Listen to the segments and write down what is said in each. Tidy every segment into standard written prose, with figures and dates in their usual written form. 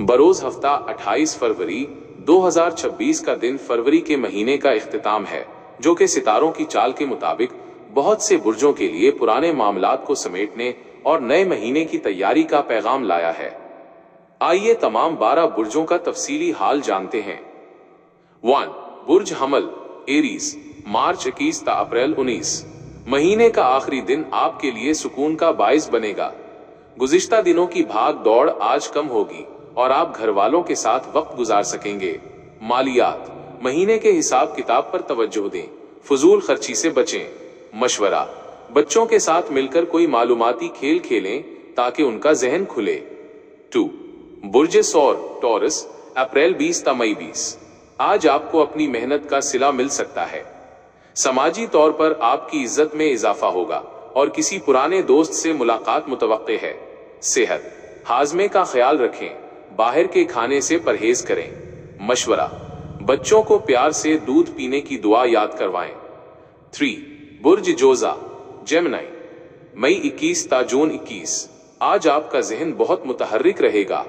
बरोज हफ्ता 28 फरवरी 2026 का दिन फरवरी के महीने का इख्तिताम है, जो कि सितारों की चाल के मुताबिक बहुत से बुर्जों के लिए पुराने मामलात को समेटने और नए महीने की तैयारी का पैगाम लाया है। आइए तमाम 12 बुर्जों का तफसीली हाल जानते हैं। 1. बुर्ज हमल एरीज, मार्च 21 ता अप्रैल 19। महीने का आखिरी दिन आपके लिए सुकून का बाइस बनेगा। गुज़िश्ता दिनों की भाग दौड़ आज कम होगी और आप घर वालों के साथ वक्त गुजार सकेंगे। मालियात, महीने के हिसाब किताब पर तवज्जो दें, फजूल खर्ची से बचें। मशवरा, बच्चों के साथ मिलकर कोई मालूमाती खेल खेलें ताकि उनका जहन खुले। 2. बुर्ज सौर टॉरस, अप्रैल 20 ता मई 20। आज आपको अपनी मेहनत का सिला मिल सकता है। समाजी तौर पर आपकी इज्जत में इजाफा होगा और किसी पुराने दोस्त से मुलाकात मुतवक्के है। सेहत, हाजमे का ख्याल रखें, बाहर के खाने से परहेज करें। मशवरा, बच्चों को प्यार से दूध पीने की दुआ याद करवाएं। 3. बुर्ज जोजा जेमिनी, मई 21 ता जून 21। आज आपका जहन बहुत मुतहर्रिक रहेगा।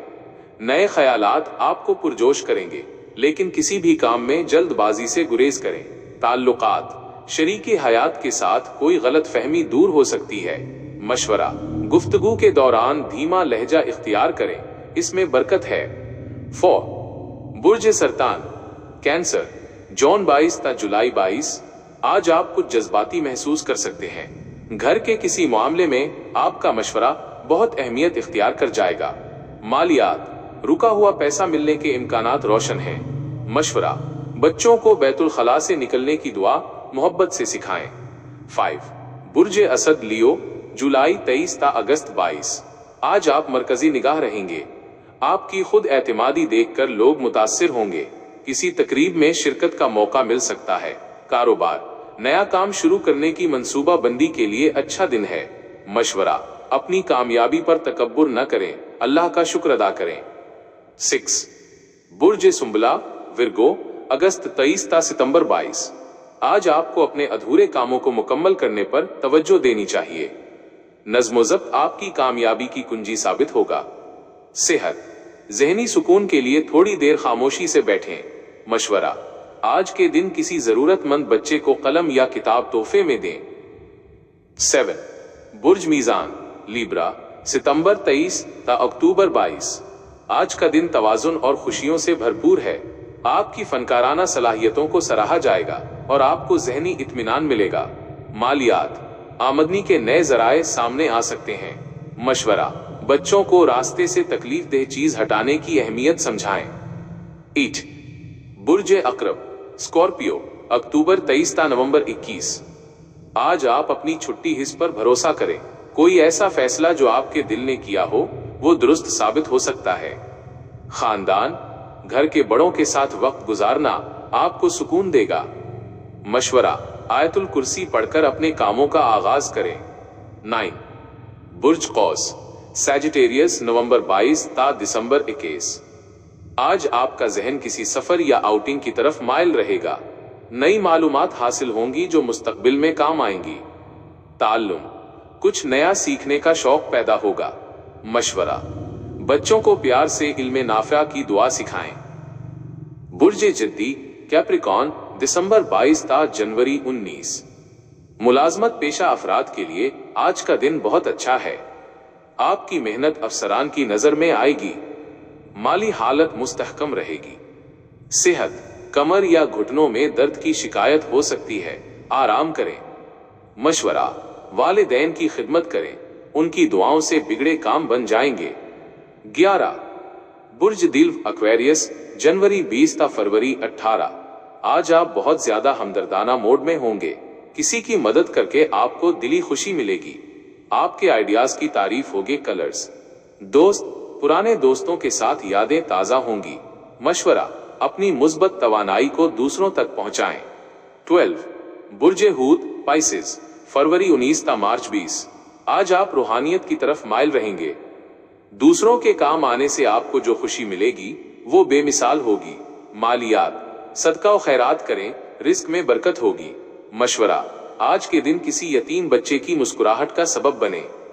नए ख्यालात आपको पुरजोश करेंगे, लेकिन किसी भी काम में जल्दबाजी से गुरेज करें। ताल्लुकात, शरीके हयात के साथ कोई गलत फहमी दूर हो सकती है। मशवरा, गुफ्तगू के दौरान धीमा लहजा इख्तियार करें, इसमें बरकत है। 4. बुर्ज सरतान कैंसर, जून 22 ता जुलाई 22। आज आप कुछ जज्बाती महसूस कर सकते हैं। घर के किसी मामले में आपका मशवरा बहुत अहमियत इख्तियार कर जाएगा। मालियात, रुका हुआ पैसा मिलने के इम्कानात रोशन हैं। मशवरा, बच्चों को बैतुल खला से निकलने की दुआ मोहब्बत से सिखाएं। 5. बुर्ज असद लियो, जुलाई 23 ता अगस्त 22। आज आप मरकजी निगाह रहेंगे। आपकी खुद एतमादी देखकर लोग मुतासिर होंगे। किसी तकरीब में शिरकत का मौका मिल सकता है। कारोबार, नया काम शुरू करने की मंसूबा बंदी के लिए अच्छा दिन है। मशवरा, अपनी कामयाबी पर तकब्बुर न करें, अल्लाह का शुक्र अदा करें। 6. बुर्ज सुंबला विरगो, अगस्त 23 ता सितंबर 22। आज आपको अपने अधूरे कामों को मुकम्मल करने पर तवज्जो देनी चाहिए। नज़्म-ओ-ज़ब्त आपकी कामयाबी की कुंजी साबित होगा। सेहत, ज़हनी सुकून के लिए थोड़ी देर खामोशी से बैठें। मशवरा, आज के दिन किसी जरूरतमंद बच्चे को कलम या किताब तोहफे में दें। 7. बुर्ज मीजान लीब्रा, सितंबर 23 ता अक्टूबर 22। आज का दिन तवाजुन और खुशियों से भरपूर है। आपकी फनकाराना सलाहियतों को सराहा जाएगा और आपको ज़हनी इत्मीनान मिलेगा। मालियात, आमदनी के नए जराए सामने आ सकते हैं। मशवरा, बच्चों को रास्ते से तकलीफ देह चीज हटाने की अहमियत समझाएं। 8. बुर्ज अकरब स्कॉर्पियो, अक्टूबर 23 ता नवंबर 21। आज आप अपनी छुट्टी हिस्स पर भरोसा करें। कोई ऐसा फैसला जो आपके दिल ने किया हो वो दुरुस्त साबित हो सकता है। खानदान, घर के बड़ों के साथ वक्त गुजारना आपको सुकून देगा। मशवरा, आयतुल कुर्सी पढ़कर अपने कामों का आगाज करें। 9. बुर्ज कौस सैजिटेरियस, नवंबर 22 ता दिसंबर 21। आज आपका जहन किसी सफर या आउटिंग की तरफ माइल रहेगा। नई मालूमात हासिल होंगी जो मुस्तकबिल में काम आएंगी। ताल्लुम, कुछ नया सीखने का शौक पैदा होगा। मशवरा, बच्चों को प्यार से इल्मे नाफिया की दुआ सिखाएं। बुर्ज जिद्दी कैप्रिकॉर्न, दिसंबर 22 ता जनवरी 19। मुलाजमत पेशा अफराद के लिए आज का दिन बहुत अच्छा है। आपकी मेहनत अफसरान की नजर में आएगी। माली हालत मुस्तहकम रहेगी। सेहत, कमर या घुटनों में दर्द की शिकायत हो सकती है, आराम करें। मशवरा, वालिदैन की खिदमत करें, उनकी दुआओं से बिगड़े काम बन जाएंगे। 11. बुर्ज दिल एक्वेरियस, जनवरी 20 ता फरवरी 18। आज आप बहुत ज्यादा हमदर्दाना मोड में होंगे। किसी की मदद करके आपको दिली खुशी मिलेगी। आपके आइडियाज की तारीफ होगी। कलर्स, दोस्त, पुराने दोस्तों के साथ यादें ताजा होंगी। मशवरा, अपनी मुस्बत तवानाई को दूसरों तक पहुंचाएं। 12. बुर्ज हूत पाइसेस, फरवरी 19 ता मार्च 20। आज आप रूहानियत की तरफ माइल रहेंगे। दूसरों के काम आने से आपको जो खुशी मिलेगी वो बेमिसाल होगी। मालियात, सदका और खैरात करें, रिस्क में बरकत होगी। मशवरा, आज के दिन किसी यतीम बच्चे की मुस्कुराहट का सबब बने।